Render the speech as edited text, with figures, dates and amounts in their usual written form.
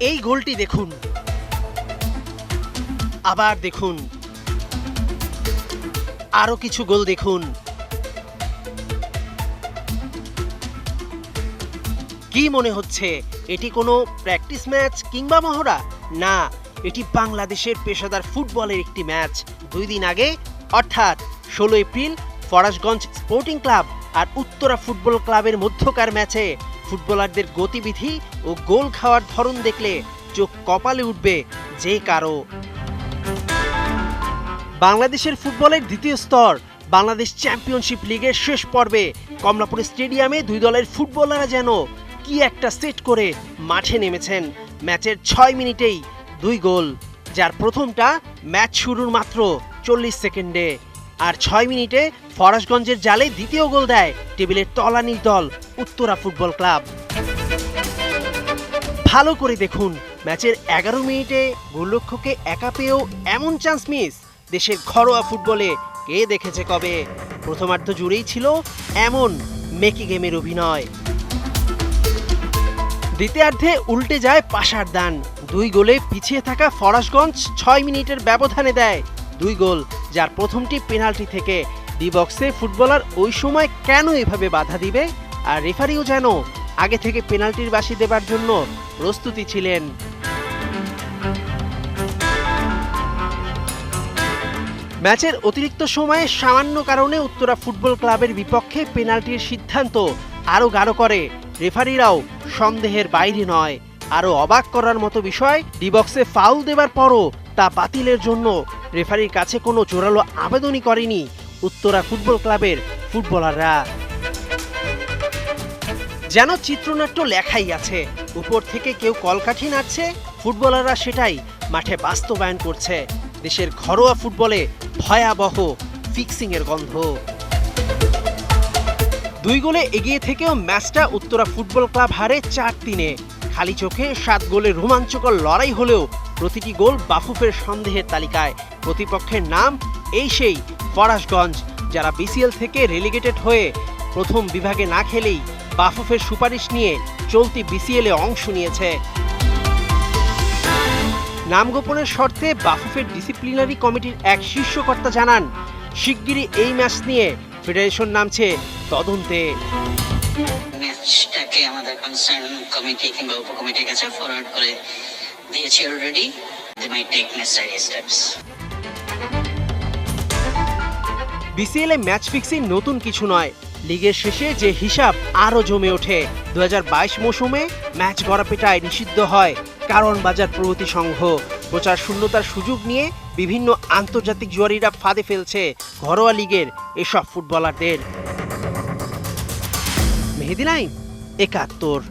এই গোলটি দেখুন, আবার দেখুন, আরো কিছু গোল দেখুন। কি মনে হচ্ছে এটি কোনো প্র্যাকটিস ম্যাচ কিংবা মহড়া? না, এটি বাংলাদেশের পেশাদার ফুটবলের একটি ম্যাচ। 2 দিন আগে অর্থাৎ 16 এপ্রিল ফরাশগঞ্জ স্পোর্টিং ক্লাব আর উত্তরা ফুটবল ক্লাবের মধ্যকার ম্যাচে ফুটবলারদের গতিবিধি ও গোল খাওয়ার ধরন দেখলে চোখ কপালে উঠবে যে কারো। বাংলাদেশের ফুটবলের দ্বিতীয় স্তর বাংলাদেশ চ্যাম্পিয়নশিপ লিগের শেষ পর্বে কমলাপুর স্টেডিয়ামে 2 দলের ফুটবলাররা যেন কি একটা সেট করে মাঠে নেমেছেন। ম্যাচের 6 মিনিটেই 2 গোল, যার প্রথমটা ম্যাচ শুরুর মাত্র 40 সেকেন্ডে, আর 6 মিনিটে ফরাশগঞ্জের জালে দ্বিতীয় গোল দেয় টেবিলের তলানির দল উত্তরা ফুটবল ক্লাব। ভালো করে দেখুন, ম্যাচের 11 মিনিটে গোলরক্ষককে একা পেয়েও এমন চান্স মিস দেশের ঘরোয়া ফুটবলে কে দেখেছে কবে? প্রথমার্ধ জুড়েই ছিল এমন মেকি গেমের অভিনয়। দ্বিতীয়ার্ধে উল্টে যায় পাশার দান। 2 গোলে পিছিয়ে থাকা ফরাশগঞ্জ 6 মিনিটের ব্যবধানে দেয় 2 গোল, যার প্রথমটি পেনাল্টি থেকে। ডি বক্সে ফুটবলার ওই সময় কেন এভাবে বাধা দিবে? আর রেফারিও যেন আগে থেকে পেনাল্টির বাঁশি দেবার জন্য প্রস্তুতি ছিলেন। ম্যাচের অতিরিক্ত সময়ে সামান্য কারণে উত্তরা ফুটবল ক্লাবের বিপক্ষে পেনাল্টির সিদ্ধান্ত আরও গাঢ় করে। রেফারিরাও সন্দেহের বাইরে নয়। আরও অবাক করার মতো বিষয়, ডি বক্সে ফাউল দেবার পরও তা বাতিলের জন্য রেফারির কাছে কোনো জোরালো আবেদনই করেনি উত্তরা ফুটবল ক্লাবের ফুটবলাররা। যেন চিত্রনাট্য লেখাই আছে, উপর থেকে কেউ কলকাঠি নাড়ছে, ফুটবলাররা সেটাই মাঠে বাস্তবায়ন করছে। দেশের ঘরোয়া ফুটবলে ভয়াবহ ফিক্সিংয়ের গন্ধ। 2 গোলে এগিয়ে থেকেও ম্যাচটা উত্তরা ফুটবল ক্লাব হারে 4-3-এ। খালি চোখে 7 গোলের রোমাঞ্চকর লড়াই হলেও প্রতিটি গোল বাফুফের সন্দেহের তালিকায়। প্রতিপক্ষের নাম এই সেই ফরাশগঞ্জ, যারা বিসিএল থেকে রেলিগেটেড হয়ে প্রথম বিভাগে না খেলেই বাফুফের সুপারিশ নিয়ে চলতি বিসিএলে অংশ নিয়েছে। নাম গোপনের শর্তে বাফুফের ডিসিপ্লিনারি কমিটির এক শীর্ষকর্তা জানান, শিগগিরই এই ম্যাচ নিয়ে ফেডারেশন নামছে তদন্তে। ম্যাচটাকে আমাদের কনসার্ন কমিটি কিংবা উপকমিটির কাছে ফরওয়ার্ড করে দিয়েছি already. They might take necessary steps. বিসিএলে ম্যাচ ফিক্সিং নতুন কিছু নয়। লিগের শেষে যে হিসাব আরও জমে ওঠে। 2022 মৌসুমে ম্যাচ গড়াপেটায় নিষিদ্ধ হয় কারণ বাজার প্রগতি সংঘ। প্রচার শূন্যতার সুযোগ নিয়ে বিভিন্ন আন্তর্জাতিক জুয়ারিরা ফাঁদে ফেলছে ঘরোয়া লিগের এসব ফুটবলারদের। মেহেদী নাইম, 71।